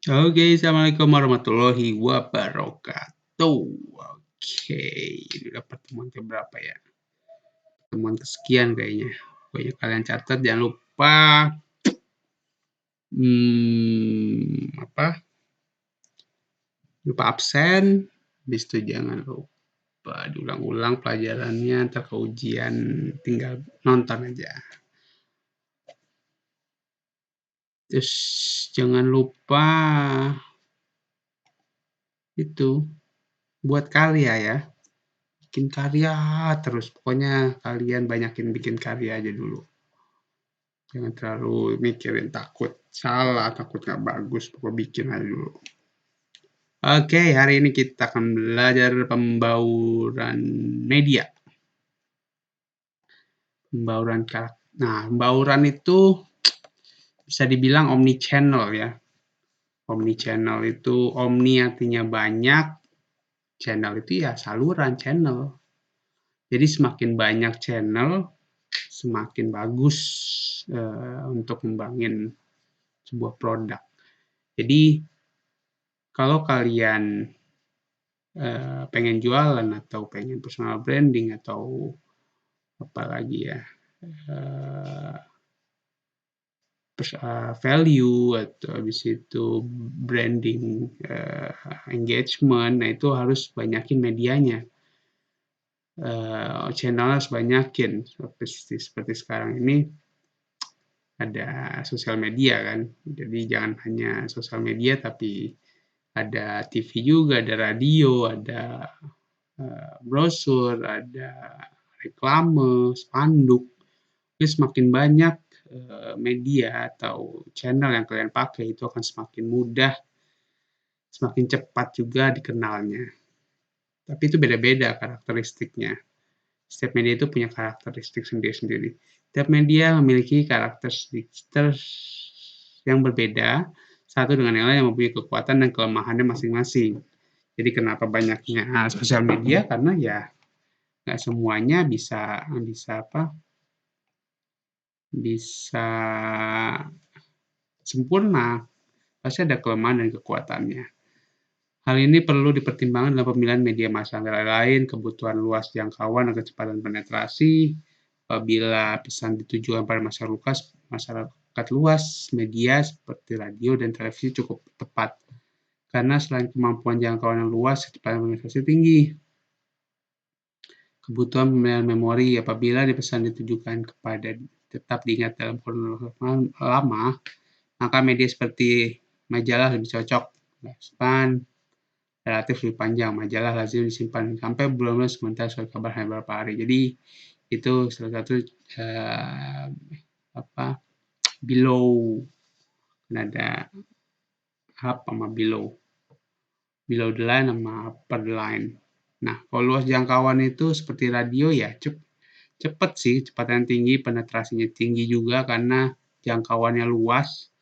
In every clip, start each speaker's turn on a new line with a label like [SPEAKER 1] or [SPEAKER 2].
[SPEAKER 1] Oke, assalamualaikum warahmatullahi wabarakatuh. Oke, ini udah pertemuan ke berapa ya? Pertemuan kesekian kayaknya. Pokoknya kalian catat jangan lupa apa? Lupa absen. Habis itu jangan lupa diulang-ulang pelajarannya, entar ke ujian tinggal nonton aja. Terus jangan lupa itu buat karya ya. Bikin karya terus. Pokoknya kalian banyakin bikin karya aja dulu. Jangan terlalu mikirin takut salah, takut nggak bagus, pokoknya bikin aja dulu. Oke, hari ini kita akan belajar pembauran media. Pembauran karakter. Nah, pembauran itu bisa dibilang omni channel ya. Omni channel itu omni artinya banyak, channel itu ya saluran channel. Jadi semakin banyak channel, semakin bagus untuk ngembangin sebuah produk. Jadi kalau kalian pengen jualan atau pengen personal branding atau apalagi ya uh, value atau habis itu branding engagement, nah itu harus banyakin medianya, channel harus banyakin seperti sekarang ini ada sosial media kan, jadi jangan hanya sosial media tapi ada TV juga, ada radio, ada brosur, ada reklame, spanduk. Jadi semakin banyak media atau channel yang kalian pakai itu akan semakin mudah, semakin cepat juga dikenalnya. Tapi itu beda-beda karakteristiknya. Setiap media itu punya karakteristik sendiri-sendiri. Setiap media memiliki karakteristik yang berbeda, satu dengan yang lain yang mempunyai kekuatan dan kelemahannya masing-masing. Jadi kenapa banyaknya sosial media? Karena ya nggak semuanya bisa bisa apa bisa sempurna, pasti ada kelemahan dan kekuatannya. Hal ini perlu dipertimbangkan dalam pemilihan media massa, antara lain kebutuhan luas jangkauan dan kecepatan penetrasi. Apabila pesan ditujukan pada masyarakat luas, media seperti radio dan televisi cukup tepat. Karena selain kemampuan jangkauan yang luas, kecepatan penetrasi tinggi. Kebutuhan pemilihan memori apabila pesan ditujukan kepada tetap diingat dalam kurun lama, maka media seperti majalah lebih cocok. Lifespan relatif lebih panjang, majalah lazim disimpan sampai bulan-bulan sementara surat kabar hanya beberapa hari. Jadi itu salah satu apa below, ada up sama below the line sama upper the line. Nah, kalau luas jangkauan itu seperti radio ya cepet sih, kecepatan tinggi, penetrasinya tinggi juga karena jangkauannya luas.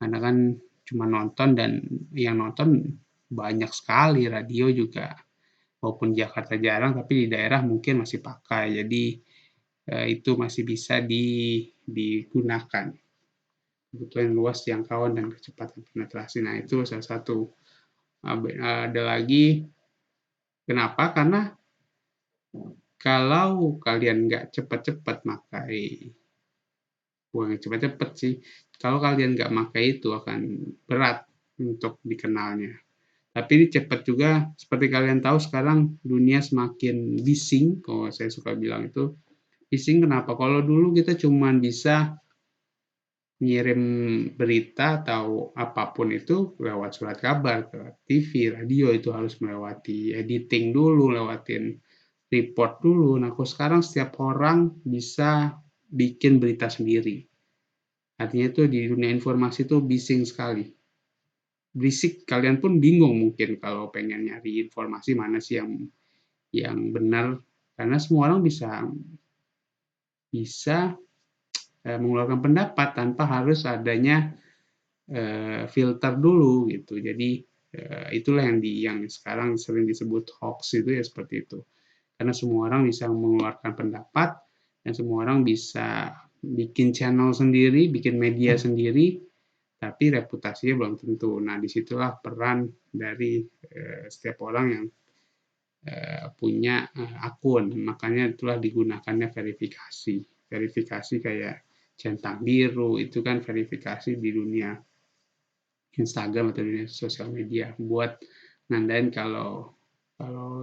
[SPEAKER 1] Karena kan cuma nonton dan yang nonton banyak sekali, radio juga walaupun Jakarta jarang tapi di daerah mungkin masih pakai. Jadi itu masih bisa digunakan. Kebutuhan luas jangkauan dan kecepatan penetrasi. Nah, itu salah satu. Ada lagi kenapa? Karena kalau kalian nggak cepat-cepat makai, bukan cepat-cepat sih, kalau kalian nggak makai itu akan berat untuk dikenalnya. Tapi ini cepat juga, seperti kalian tahu sekarang dunia semakin bising, kalau saya suka bilang itu, bising kenapa? Kalau dulu kita cuma bisa ngirim berita atau apapun itu lewat surat kabar ke TV, radio itu harus melewati editing dulu, lewatin report dulu. Nah, kalau sekarang setiap orang bisa bikin berita sendiri. Artinya itu di dunia informasi itu bising sekali. Berisik, kalian pun bingung mungkin kalau pengen nyari informasi mana sih yang benar karena semua orang bisa bisa mengeluarkan pendapat tanpa harus adanya filter dulu gitu. Jadi itulah yang sekarang sering disebut hoax itu ya seperti itu. Karena semua orang bisa mengeluarkan pendapat dan semua orang bisa bikin channel sendiri, bikin media sendiri tapi reputasinya belum tentu. Nah, disitulah peran dari setiap orang yang punya akun, makanya itulah digunakannya verifikasi. Verifikasi kayak centang biru itu kan verifikasi di dunia Instagram atau dunia sosial media buat nandain kalau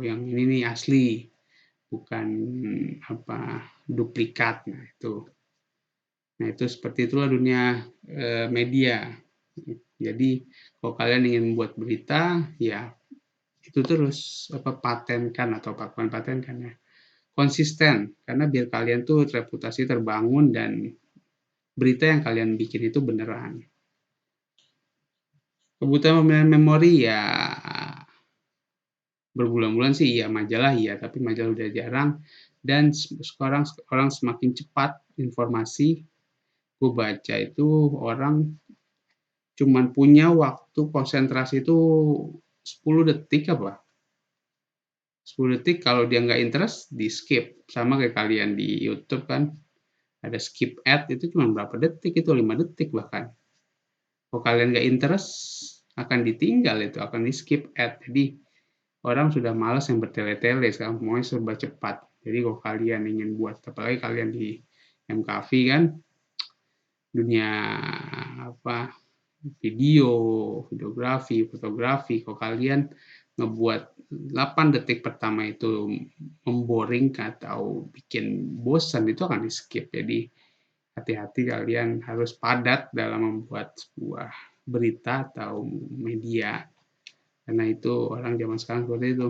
[SPEAKER 1] yang ini nih asli, bukan duplikat. Nah itu seperti itulah dunia media. Jadi kalau kalian ingin buat berita, ya itu terus patenkan atau bukan patenkan ya, konsisten, karena biar kalian tuh reputasi terbangun dan berita yang kalian bikin itu beneran. Kebutuhan pemilihan memori ya berbulan-bulan sih iya, majalah iya, tapi majalah udah jarang, dan sekarang orang semakin cepat informasi. Gue baca itu orang cuman punya waktu konsentrasi itu 10 detik apa? 10 detik, kalau dia nggak interest, di skip. Sama kayak kalian di YouTube kan, ada skip ad, itu cuma berapa detik, itu 5 detik bahkan. Kalau kalian nggak interest, akan ditinggal itu, akan di skip ad. Jadi, orang sudah malas yang bertele-tele, sekarang semuanya serba cepat. Jadi, kalau kalian ingin buat, apalagi kalian di MKV kan, dunia video, videografi, fotografi, kalau kalian ngebuat 8 detik pertama itu memboring atau bikin bosan, itu akan di skip. Jadi hati-hati, kalian harus padat dalam membuat sebuah berita atau media, karena itu orang zaman sekarang seperti itu.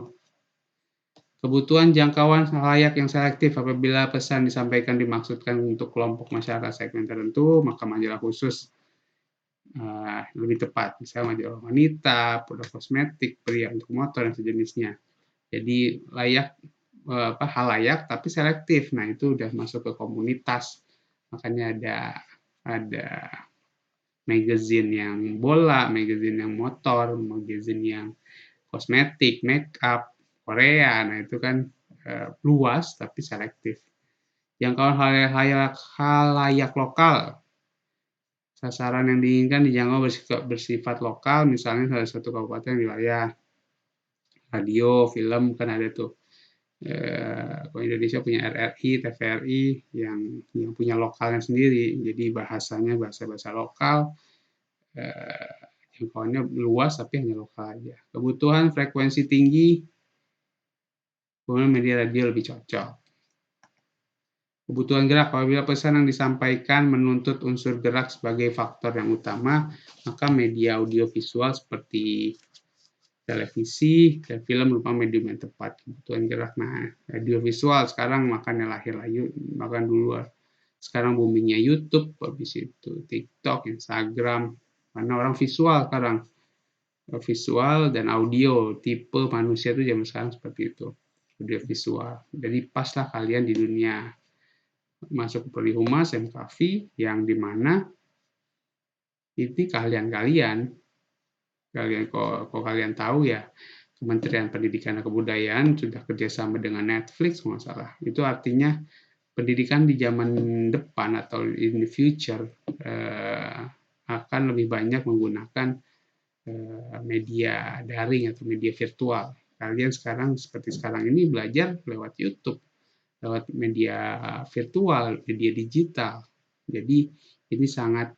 [SPEAKER 1] Kebutuhan jangkauan layak yang selektif. Apabila pesan disampaikan dimaksudkan untuk kelompok masyarakat segmen tertentu, maka majalah khusus lebih tepat, misalnya majalah wanita, produk kosmetik, pria untuk motor dan sejenisnya. Jadi layak, halayak tapi selektif. Nah itu udah masuk ke komunitas. Makanya ada magazine yang bola, magazine yang motor, magazine yang kosmetik, make up, Korea. Nah itu kan luas tapi selektif. Jangkauan halayak lokal. Sasaran yang diinginkan dijangkau bersifat lokal, misalnya salah satu kabupaten wilayah. Radio, film kan ada tuh. Kalau Indonesia punya RRI, TVRI yang punya lokalnya sendiri, jadi bahasanya bahasa lokal, jangkauannya luas tapi hanya lokal aja. Kebutuhan frekuensi tinggi, kemudian media radio lebih cocok. Kebutuhan gerak, apabila pesan yang disampaikan menuntut unsur gerak sebagai faktor yang utama, maka media audiovisual seperti televisi dan film merupakan medium yang tepat. Kebutuhan gerak. Nah, audiovisual sekarang makanya lahir makan dulu. Sekarang boomingnya YouTube, habis itu TikTok, Instagram, karena orang visual sekarang. Visual dan audio, tipe manusia itu zaman sekarang seperti itu, audio visual. Jadi paslah kalian di dunia masuk ke Prodi Humas, MKV, yang dimana ini kalian kalau kalian tahu ya, Kementerian Pendidikan dan Kebudayaan sudah kerjasama dengan Netflix, nggak salah. Itu artinya pendidikan di zaman depan atau in the future akan lebih banyak menggunakan media daring atau media virtual. Kalian sekarang seperti sekarang ini belajar lewat YouTube, lewat media virtual, media digital. Jadi ini sangat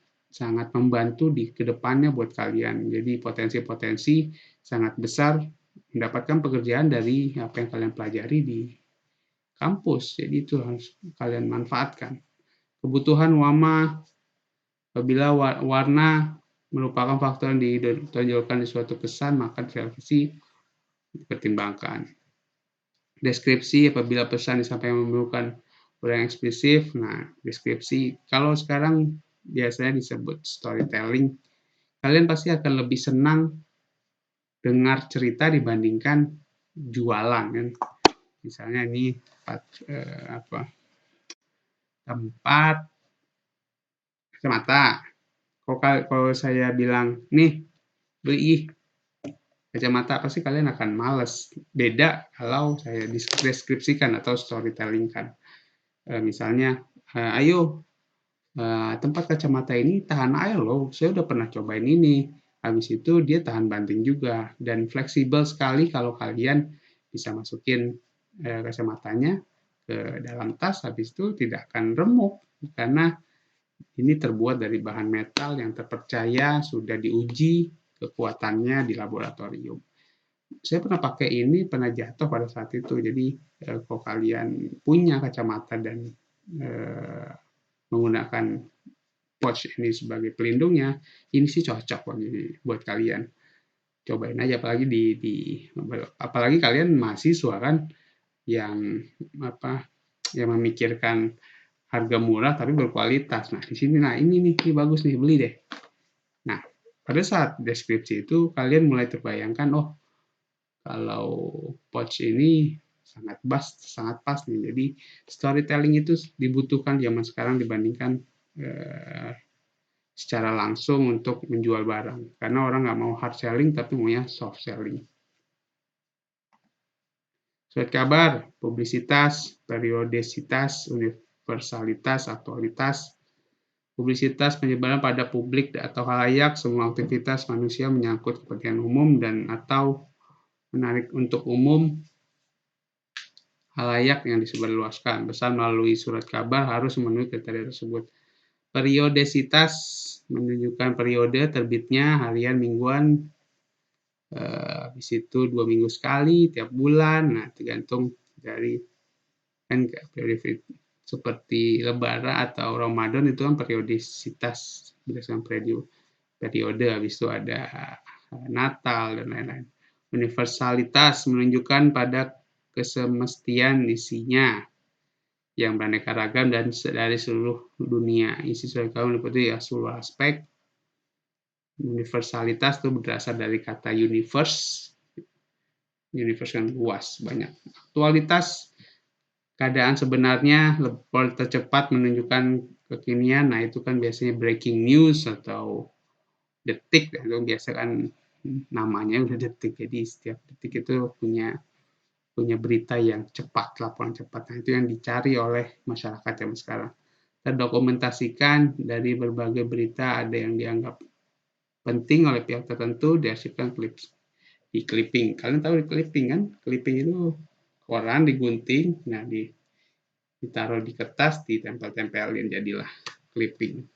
[SPEAKER 1] membantu di kedepannya buat kalian. Jadi potensi-potensi sangat besar mendapatkan pekerjaan dari apa yang kalian pelajari di kampus. Jadi itu harus kalian manfaatkan. Kebutuhan wama, apabila warna merupakan faktor yang ditonjolkan di suatu pesan, maka televisi dipertimbangkan. Deskripsi, apabila pesan disampaikan memerlukan uraian eksplisit. Nah, deskripsi kalau sekarang biasanya disebut storytelling. Kalian pasti akan lebih senang dengar cerita dibandingkan jualan kan. Misalnya ini tempat kacamata. Kalau saya bilang, nih beli kacamata, pasti kalian akan males. Beda kalau saya deskripsikan atau storytelling kan. Misalnya, ayo tempat kacamata ini tahan air loh, saya udah pernah cobain ini. Habis itu dia tahan banting juga dan fleksibel sekali kalau kalian bisa masukin kacamatanya ke dalam tas, habis itu tidak akan remuk karena ini terbuat dari bahan metal yang terpercaya, sudah diuji kekuatannya di laboratorium. Saya pernah pakai ini, pernah jatuh pada saat itu. Jadi kalau kalian punya kacamata dan menggunakan watch ini sebagai pelindungnya, ini sih cocok buat kalian. Cobain aja, apalagi kalian mahasiswa kan yang yang memikirkan harga murah tapi berkualitas. Nah, di sini ini bagus nih, beli deh. Nah, pada saat deskripsi itu kalian mulai terbayangkan, oh, kalau pouch ini sangat pas nih. Jadi storytelling itu dibutuhkan zaman sekarang dibandingkan secara langsung untuk menjual barang. Karena orang nggak mau hard selling tapi maunya soft selling. Surat kabar, publisitas, periodisitas, universalitas, aktualitas. Publisitas penyebaran pada publik atau halayak, semua aktivitas manusia menyangkut kepentingan umum dan atau menarik untuk umum halayak yang disebarluaskan. Pesan melalui surat kabar harus memenuhi kriteria tersebut. Periodisitas menunjukkan periode terbitnya harian, mingguan, habis itu 2 minggu sekali, tiap bulan. Nah, tergantung dari kan periode seperti Lebaran atau Ramadan itu kan periodisitas berdasarkan periode, habis itu ada Natal dan lain-lain. Universalitas menunjukkan pada kesemestian isinya yang beraneka ragam dan dari seluruh dunia. Isi surat kabar meliputi seluruh aspek. Universalitas itu berasal dari kata universe. Universe kan luas, banyak. Aktualitas keadaan sebenarnya, tercepat menunjukkan kekinian. Nah, itu kan biasanya breaking news atau detik, itu biasa kan namanya udah detik. Jadi setiap detik itu punya berita yang cepat, laporan cepat. Nah, itu yang dicari oleh masyarakat zaman sekarang. Terdokumentasikan dari berbagai berita, ada yang dianggap penting oleh pihak tertentu, diarsipkan di clipping. Kalian tahu di clipping kan? Clipping itu koran digunting, nah ditaruh di kertas, ditempel-tempelin, jadilah clipping.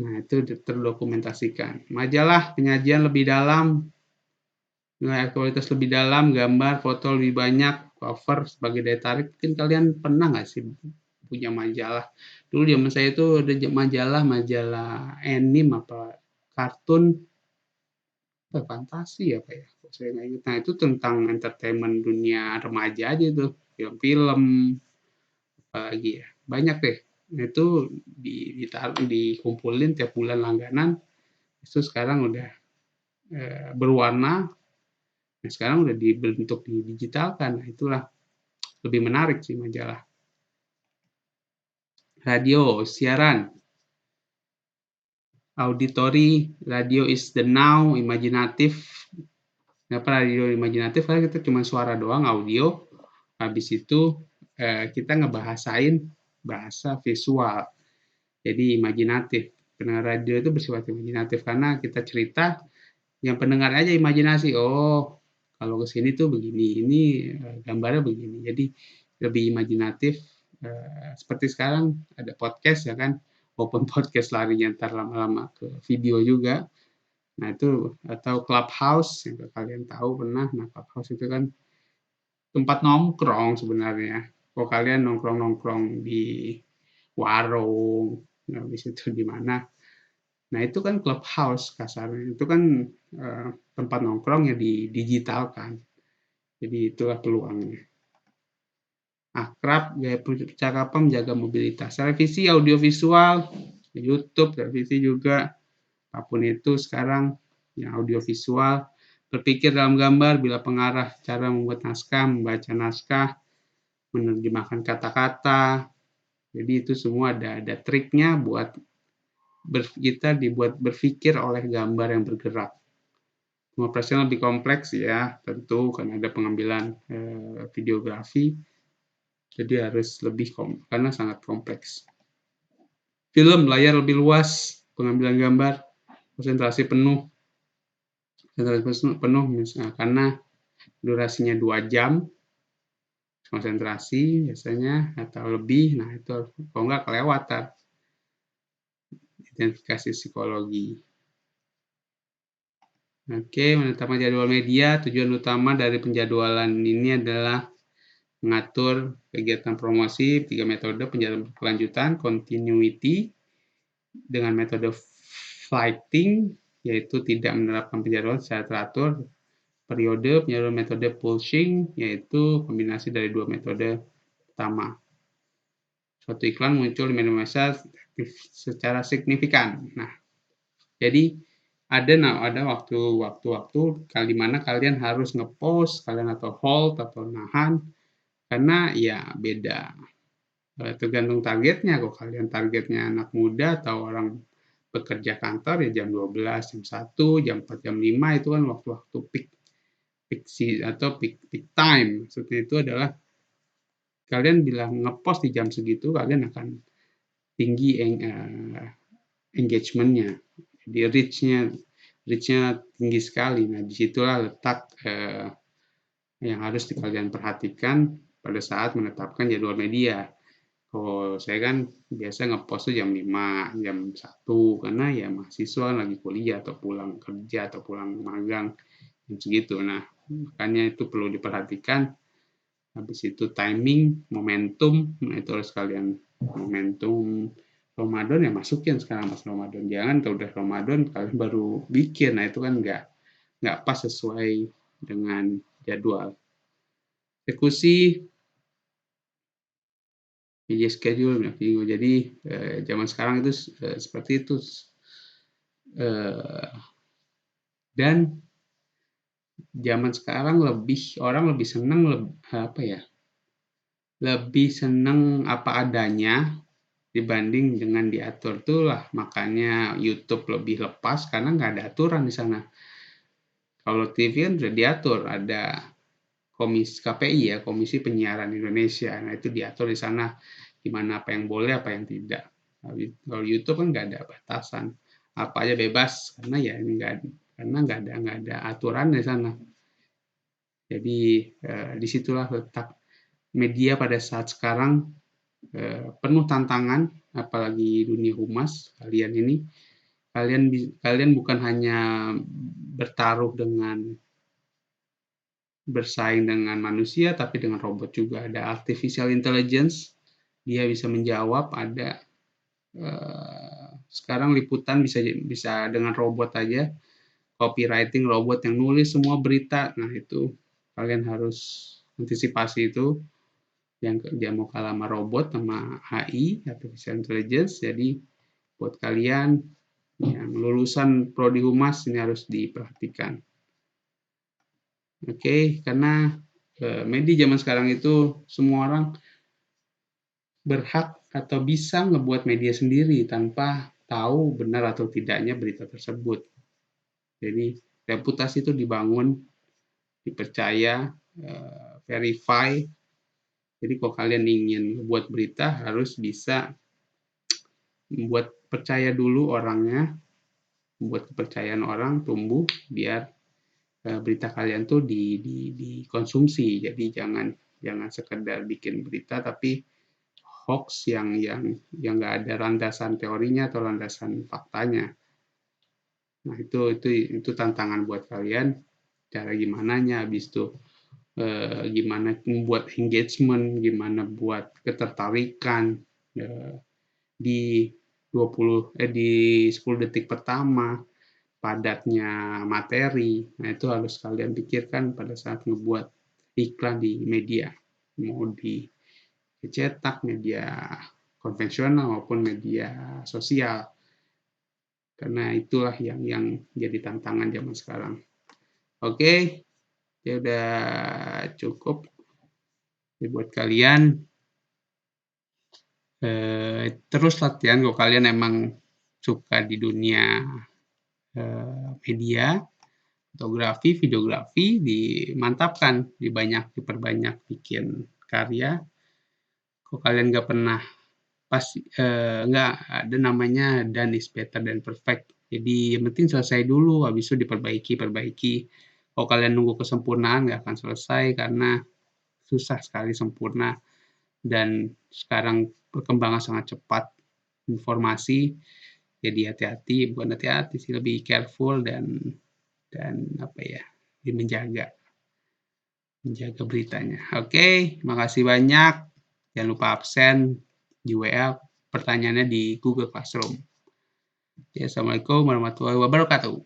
[SPEAKER 1] Nah, itu terdokumentasikan. Majalah, penyajian lebih dalam, nilai kualitas lebih dalam, gambar, foto lebih banyak, cover sebagai daya tarik. Mungkin kalian pernah nggak sih punya majalah? Dulu zaman saya itu ada majalah anime apa kartun, fantasi apa ya? Saya nggak ingat. Nah, itu tentang entertainment dunia remaja aja tuh, film-film, apalagi ya, banyak deh. Nah, itu dikumpulin tiap bulan langganan, itu sekarang udah berwarna. Nah, sekarang udah dibentuk digitalkan. Nah, itulah lebih menarik sih majalah. Radio, siaran, auditory, radio is the now, imajinatif. Kenapa radio imajinatif? Karena kita cuma suara doang, audio. Habis itu kita ngebahasain bahasa visual. Jadi imajinatif. Pendengar radio itu bersifat imajinatif karena kita cerita, yang pendengar aja imajinasi. Oh, kalau ke sini tuh begini, ini gambarnya begini. Jadi lebih imajinatif. Seperti sekarang ada podcast ya kan, open podcast larinya ntar lama-lama ke video juga. Nah itu, atau Clubhouse yang kalian tahu pernah. Nah, Clubhouse itu kan tempat nongkrong sebenarnya. Kalau kalian nongkrong-nongkrong di warung, habis itu di mana. Nah, itu kan Clubhouse kasarnya. Itu kan tempat nongkrong yang didigitalkan. Jadi itulah peluangnya. Akrab, gaya percakapan, menjaga mobilitas. Televisi, audiovisual, YouTube, televisi juga. Apapun itu sekarang yang audiovisual. Berpikir dalam gambar, bila pengarah, cara membuat naskah, membaca naskah, menerjemahkan kata-kata. Jadi itu semua ada triknya buat kita dibuat berpikir oleh gambar yang bergerak. Pengoperasian lebih kompleks ya, tentu karena ada pengambilan videografi, jadi harus lebih karena sangat kompleks. Film, layar lebih luas, pengambilan gambar, konsentrasi penuh karena durasinya 2 jam, konsentrasi biasanya atau lebih, nah itu kalau nggak kelewatan. Identifikasi psikologi. Oke, menetapkan jadwal media. Tujuan utama dari penjadwalan ini adalah mengatur kegiatan promosi, 3 metode penjadwalan berkelanjutan, continuity, dengan metode flighting, yaitu tidak menerapkan penjadwalan secara teratur, periode penjadwalan metode pulsing, yaitu kombinasi dari 2 metode pertama. Suatu iklan muncul di media massa secara signifikan. Nah, jadi ada waktu-waktu di mana kalian harus ngepost, kalian atau hold atau nahan, karena ya beda. Tergantung targetnya, kalau kalian targetnya anak muda atau orang bekerja kantor ya jam 12, jam 1, jam 4, jam 5 itu kan waktu-waktu peak atau peak time. Maksudnya itu adalah kalian bilang ngepost di jam segitu, kalian akan tinggi engagement-nya. Jadi reach-nya tinggi sekali. Nah, disitulah letak yang harus kalian perhatikan pada saat menetapkan jadwal media. Kalau saya kan biasa ngepost tuh jam 5, jam 1, karena ya mahasiswa lagi kuliah atau pulang kerja atau pulang magang, jam segitu. Nah, makanya itu perlu diperhatikan. Habis itu timing, momentum, nah itu harus kalian momentum Ramadan ya masukin sekarang pas Ramadan. Jangan kalau udah Ramadan kalian baru bikin, nah itu kan nggak pas sesuai dengan jadwal. Eksekusi media schedule, jadi zaman sekarang itu seperti itu. Dan zaman sekarang orang lebih senang lebih senang apa adanya dibanding dengan diatur. Itulah makanya YouTube lebih lepas karena nggak ada aturan di sana. Kalau TV kan sudah diatur, ada komisi KPI ya, Komisi Penyiaran Indonesia. Nah itu diatur di sana gimana apa yang boleh, apa yang tidak. Kalau YouTube kan nggak ada batasan, apa aja bebas karena ya ini nggak ada aturan di sana. Jadi disitulah letak media pada saat sekarang penuh tantangan, apalagi dunia humas kalian ini. Kalian bukan hanya bersaing dengan manusia, tapi dengan robot juga. Ada artificial intelligence, dia bisa menjawab. Ada sekarang liputan bisa dengan robot aja, copywriting robot yang nulis semua berita. Nah itu kalian harus antisipasi itu. Yang dia mau kalah sama robot, sama AI, artificial intelligence. Jadi buat kalian yang lulusan prodi humas ini harus diperhatikan. Oke, karena media zaman sekarang itu semua orang berhak atau bisa ngebuat media sendiri tanpa tahu benar atau tidaknya berita tersebut. Jadi reputasi itu dibangun, dipercaya, verify. Jadi kalau kalian ingin buat berita harus bisa membuat percaya dulu orangnya, membuat kepercayaan orang tumbuh biar berita kalian tuh dikonsumsi. Jadi jangan sekedar bikin berita tapi hoax yang nggak ada landasan teorinya atau landasan faktanya. Nah itu tantangan buat kalian. Cara gimananya, habis itu gimana membuat engagement, gimana buat ketertarikan di 10 detik pertama, padatnya materi. Nah itu harus kalian pikirkan pada saat ngebuat iklan di media, mau di cetak, media konvensional maupun media sosial. Karena itulah yang jadi tantangan zaman sekarang. Oke, ya udah cukup buat kalian. Terus latihan kalau kalian emang suka di dunia media, fotografi, videografi, diperbanyak bikin karya. Kalau kalian nggak pernah nggak ada namanya done is better than perfect. Jadi yang penting selesai dulu, habis itu diperbaiki. Kalau kalian nunggu kesempurnaan nggak akan selesai karena susah sekali sempurna dan sekarang perkembangan sangat cepat informasi. Jadi hati-hati, bukan hati-hati sih, lebih careful dan apa ya, menjaga beritanya. Oke, makasih banyak. Jangan lupa absen di WA, pertanyaannya di Google Classroom. Ya, assalamualaikum warahmatullahi wabarakatuh.